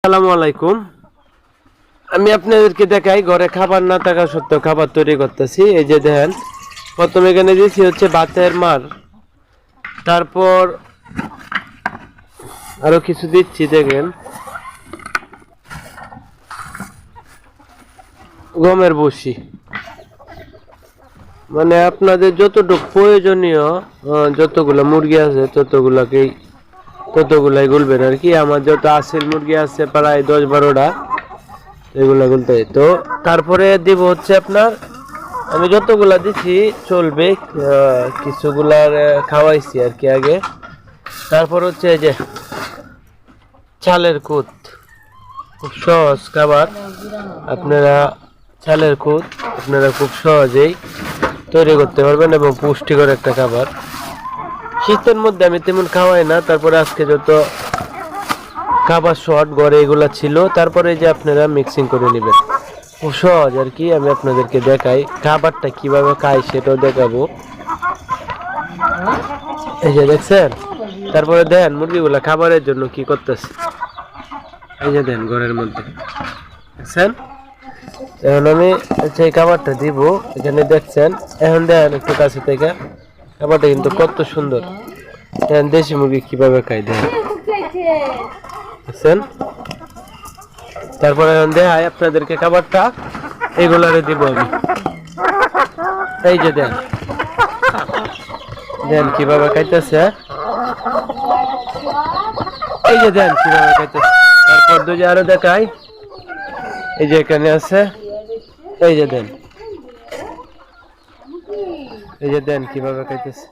আসসালামু আলাইকুম। আমি আপনাদেরকে দেখাই ঘরে খাবার না থাকা সত্ত্বেও খাবার তৈরি করতেছি। এই যে দেখেন, প্রথমে এখানে দিয়েছি হচ্ছে ভাতের মার, তারপর আরো কিছু দিচ্ছি। দেখেন, গমের ভুসি, মানে আপনাদের যতটুকু প্রয়োজনীয়, যতগুলো মুরগি আছে ততগুলাই গুলবেন আর কি। আমার যত আসিল মুরগি আছে প্রায় 10-12টা, এগুলা গুলতে তো। তারপরে দিব হচ্ছে আপনার, আমি যতগুলা দিছি চলবে, কিছুগুলার খাওয়াইছি আর কি আগে। তারপর হচ্ছে এই যে চালের কুট, খুব সহজ খাবার। আপনারা চালের কুট আপনারা খুব সহজেই তৈরি করতে পারবেন এবং পুষ্টিকর একটা খাবার। শীতের মধ্যে আমি তেমন খাওয়াই না, তারপরে আজকে যত খাবার শর্ট ঘরে এগুলা ছিল, তারপরে যে আপনারা মিক্সিং করে নেবেন। খুব সহজ আর কি। আমি আপনাদেরকে দেখাই খাবারটা কিভাবে খাই, সেটাও দেখাবো। এই যে দেখছেন, তারপরে দেন মুরগিগুলা খাবারের জন্য কি করতেছে। এই যে দেন ঘরের মধ্যে দেখছেন। এখন আমি সেই খাবারটা দিব এখানে, দেখছেন। এখন দেন একটু কাছে থেকে, খাবারটা কিন্তু কত সুন্দর। দেন দেশি মুরগি কিভাবে খাই, দেন দেখছেন। তারপরে এখন দেখাই আপনাদেরকে খাবারটা, এইগুলারে দিব আমি। এই যে দেন, দেন কিভাবে খাইতেছে। এই যে দেন কিভাবে খাইতেছে। তারপর দুই আরো দেখাই, এই যে এখানে আছে। এই যে দেন, এই যে দেন কিভাবে খাইতেছে।